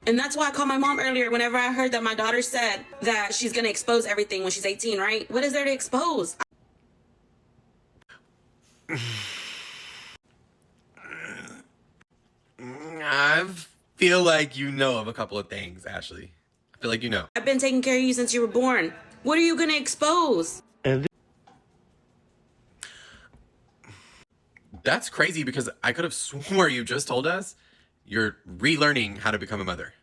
And that's why I called my mom earlier whenever I heard that my daughter said that she's going to expose everything when she's 18, right? What is there to expose? I feel like you know of a couple of things, Ashley. I feel like you know. I've been taking care of you since you were born. What are you going to expose? That's crazy because I could have swore you just told us you're relearning how to become a mother.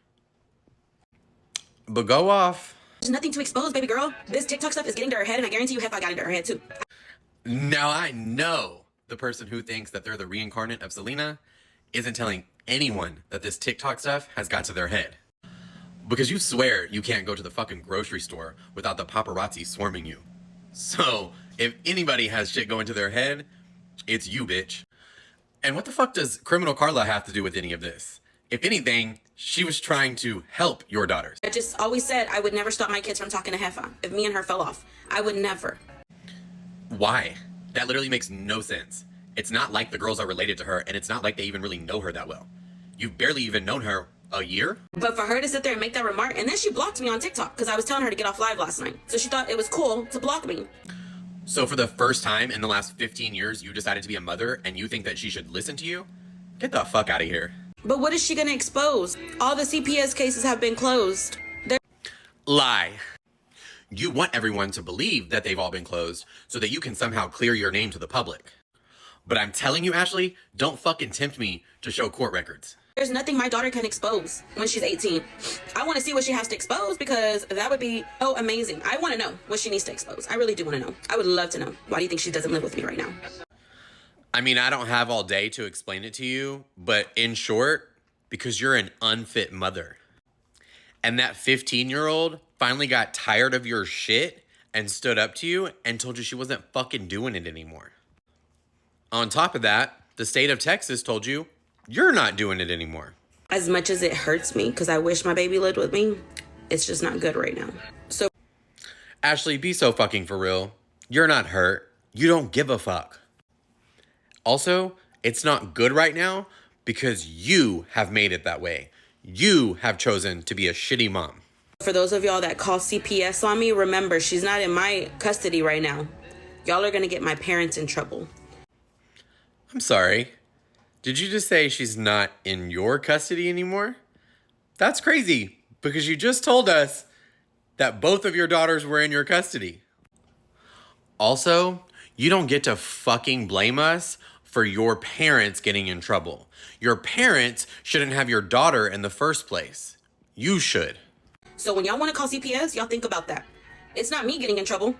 But go off. There's nothing to expose, baby girl. This TikTok stuff is getting to her head, and I guarantee you Heffa got into her head too. Now I know the person who thinks that they're the reincarnate of Selena isn't telling anyone that this TikTok stuff has got to their head. Because you swear you can't go to the fucking grocery store without the paparazzi swarming you. So, if anybody has shit going to their head, it's you, bitch. And what the fuck does criminal Carla have to do with any of this? If anything, she was trying to help your daughters. I just always said I would never stop my kids from talking to Heffa. If me and her fell off, I would never. Why? That literally makes no sense. It's not like the girls are related to her, and it's not like they even really know her that well. You've barely even known her a year? But for her to sit there and make that remark, and then she blocked me on TikTok because I was telling her to get off live last night. So she thought it was cool to block me. So for the first time in the last 15 years, you decided to be a mother and you think that she should listen to you? Get the fuck out of here. But what is she going to expose? All the CPS cases have been closed. Lie. You want everyone to believe that they've all been closed so that you can somehow clear your name to the public. But I'm telling you, Ashley, don't fucking tempt me to show court records. There's nothing my daughter can expose when she's 18. I want to see what she has to expose because that would be, oh, amazing. I want to know what she needs to expose. I really do want to know. I would love to know. Why do you think she doesn't live with me right now? I mean, I don't have all day to explain it to you, but in short, because you're an unfit mother. And that 15-year-old finally got tired of your shit and stood up to you and told you she wasn't fucking doing it anymore. On top of that, the state of Texas told you you're not doing it anymore. As much as it hurts me because I wish my baby lived with me, it's just not good right now. So, Ashley, be so fucking for real. You're not hurt. You don't give a fuck. Also, it's not good right now because you have made it that way. You have chosen to be a shitty mom. For those of y'all that call CPS on me, remember, she's not in my custody right now. Y'all are going to get my parents in trouble. I'm sorry. Did you just say she's not in your custody anymore? That's crazy because you just told us that both of your daughters were in your custody. Also, you don't get to fucking blame us for your parents getting in trouble. Your parents shouldn't have your daughter in the first place. You should. So when y'all want to call CPS, y'all think about that. It's not me getting in trouble.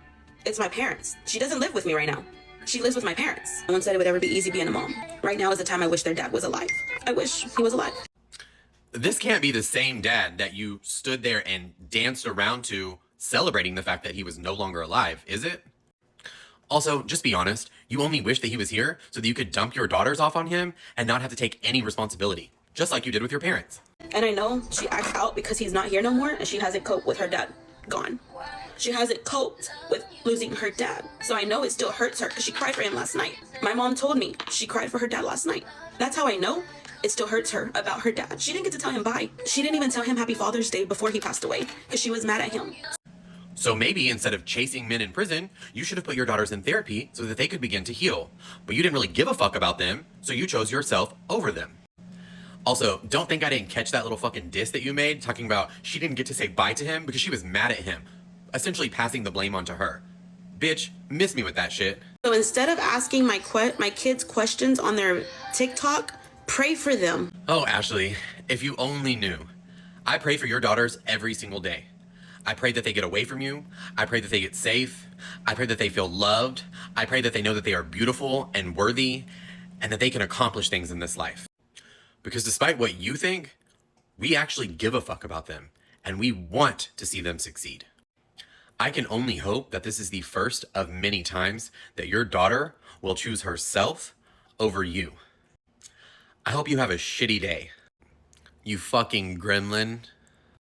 It's my parents. She doesn't live with me right now. She lives with my parents. No one said it would ever be easy being a mom. Right now is the time I wish their dad was alive. I wish he was alive. This can't be the same dad that you stood there and danced around to celebrating the fact that he was no longer alive, is it? Also, just be honest, you only wish that he was here so that you could dump your daughters off on him and not have to take any responsibility, just like you did with your parents. And I know she acts out because he's not here no more and she hasn't coped with her dad gone. She hasn't coped with losing her dad. So I know it still hurts her because she cried for him last night. My mom told me she cried for her dad last night. That's how I know it still hurts her about her dad. She didn't get to tell him bye. She didn't even tell him Happy Father's Day before he passed away because she was mad at him. So maybe instead of chasing men in prison, you should have put your daughters in therapy so that they could begin to heal. But you didn't really give a fuck about them, so you chose yourself over them. Also, don't think I didn't catch that little fucking diss that you made talking about she didn't get to say bye to him because she was mad at him. Essentially passing the blame onto her. Bitch, miss me with that shit. So instead of asking my kids questions on their TikTok, pray for them. Oh, Ashley, if you only knew. I pray for your daughters every single day. I pray that they get away from you. I pray that they get safe. I pray that they feel loved. I pray that they know that they are beautiful and worthy and that they can accomplish things in this life. Because despite what you think, we actually give a fuck about them and we want to see them succeed. I can only hope that this is the first of many times that your daughter will choose herself over you. I hope you have a shitty day. You fucking gremlin.